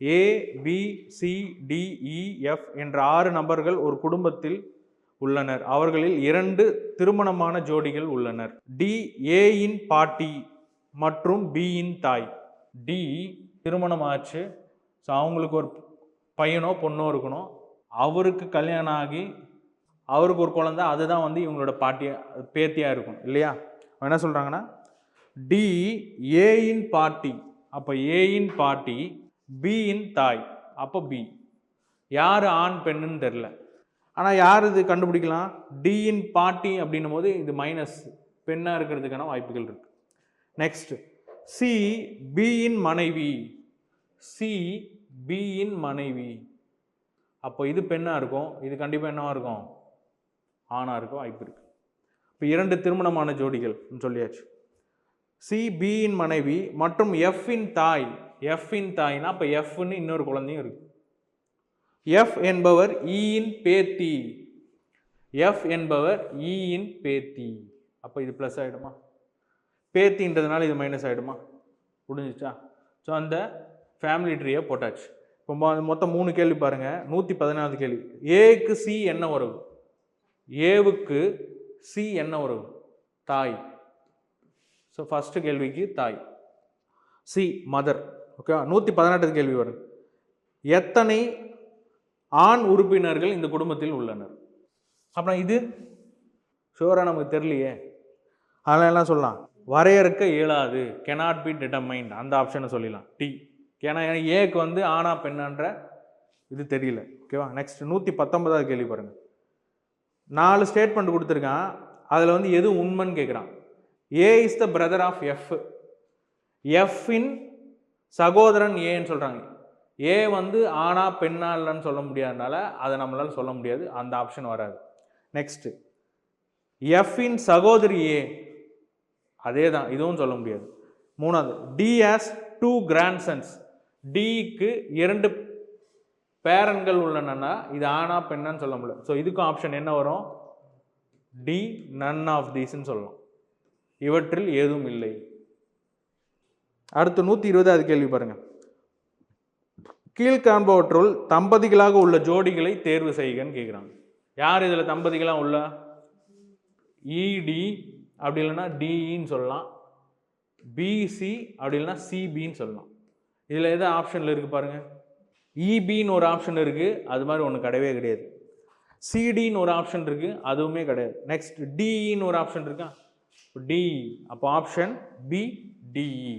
ஏ B C D E F என்ற 6 நபர்கள் ஒரு குடும்பத்தில் உள்ளனர். அவர்களில் 2 திருமணமான ஜோடிகள் உள்ளனர். டி ஏயின் பாட்டி மற்றும் பியின் தாய். டி திருமணம் ஆச்சு. ஸோ அவங்களுக்கு ஒரு பையனோ பொண்ணோ இருக்கணும். அவருக்கு கல்யாணம் ஆகி அவருக்கு ஒரு குழந்தை, அதுதான் வந்து இவங்களோட பேத்தியாக இருக்கும் இல்லையா? என்ன சொல்கிறாங்கன்னா டி ஏயின் பாட்டி, அப்போ ஏயின் பாட்டி, பியின் தாய், அப்போ பி. யார் ஆண் பெண்ணுன்னு தெரில, ஆனால் யார் இது கண்டுபிடிக்கலாம்? டியின் பாட்டி அப்படின்னும் போது இது மைனஸ், பெண்ணாக இருக்கிறதுக்கான வாய்ப்புகள் இருக்கு. நெக்ஸ்ட் சி பியின் மனைவி. சி பியின் மனைவி, அப்போ இது பெண்ணாக இருக்கும், இது கண்டிப்பாக என்னவா இருக்கும்? ஆணாக இருக்க வாய்ப்பு இருக்கு. இப்போ 2 திருமணமான ஜோடிகள் சொல்லியாச்சு. சி பியின் மனைவி மற்றும் எஃப்பின் தாய். எஃப்பின் தாய்னா அப்போ எஃப்னு இன்னொரு குழந்தையும் இருக்கு. எஃப் என்பவர் ஈயின் பேத்தி. எஃப் என்பவர் ஈயின் பேத்தி, அப்போ இது ப்ளஸ் ஆகிடுமா? பேத்தின்றதுனால இது மைனஸ் ஆகிடுமா? முடிஞ்சிச்சா? ஸோ அந்த ஃபேமிலி ட்ரீயை போட்டாச்சு. இப்போ மொத்தம் 3 கேள்வி பாருங்கள். 114வது கேள்வி. ஏக்கு சி என்ன உறவு? ஏவுக்கு சி என்ன உறவு? தாய். ஸோ ஃபஸ்ட்டு கேள்விக்கு தாய். C mother. ஓகேவா? 118வது கேள்வி வரும். எத்தனை ஆண் உறுப்பினர்கள் இந்த குடும்பத்தில் உள்ளனர்? அப்புறம் இது ஷுவராக நமக்கு தெரியலையே, அதெல்லாம் எல்லாம் சொல்லலாம். வரையறுக்க இயலாது, cannot be determined, அந்த ஆப்ஷனை சொல்லிடலாம் டி. ஏன்னா ஏக்கு வந்து ஆணா பெண்ணான்ற இது தெரியல. ஓகேவா? நெக்ஸ்ட் 119வது கேள்வி பாருங்க. 4 ஸ்டேட்மெண்ட் கொடுத்துருக்கான். அதில் வந்து எது உண்மைன்னு கேட்குறான். A is the brother of F. எஃப்பின் சகோதரன் ஏன்னு சொல்கிறாங்க. ஏ வந்து ஆணா பெண்ணா இல்லைன்னு சொல்ல முடியாதனால அதை நம்மளால் சொல்ல முடியாது, அந்த ஆப்ஷன் வராது. நெக்ஸ்ட் எஃப்பின் சகோதரி ஏ, அதே தான், இதுவும் சொல்ல முடியாது. 3வது டி ஹாஸ் 2 கிராண்ட்சன்ஸ். டிக்கு 2 பேரன்கள் உள்ளனன்னா இது ஆணா பெண்ணான்னு சொல்ல முடியல. ஸோ இதுக்கும் ஆப்ஷன் என்ன வரும்? டி நன் ஆஃப் தீஸ்ன்னு சொல்லலாம், இவற்றில் ஏதும் இல்லை. அடுத்து 120வது கேள்வி பாருங்க. கீழ்காண்பவற்றுள் தம்பதிகளாக உள்ள ஜோடிகளை தேர்வு செய்கன்னு கேட்குறாங்க. யார் இதில் தம்பதிகளாக உள்ள? இடி அப்படி இல்லைன்னா டிஇன்னு சொல்லலாம், பிசி அப்படி இல்லைன்னா சிபின்னு சொல்லலாம். இதில் எது ஆப்ஷனில் இருக்குது பாருங்கள். இபின்னு ஒரு ஆப்ஷன் இருக்குது, அது மாதிரி ஒன்று கிடையவே கிடையாது. சிடின்னு ஒரு ஆப்ஷன் இருக்குது, அதுவுமே கிடையாது. நெக்ஸ்ட் டிஇன்னு ஒரு ஆப்ஷன் இருக்கா? டி, அப்போ ஆப்ஷன் பி டிஇ.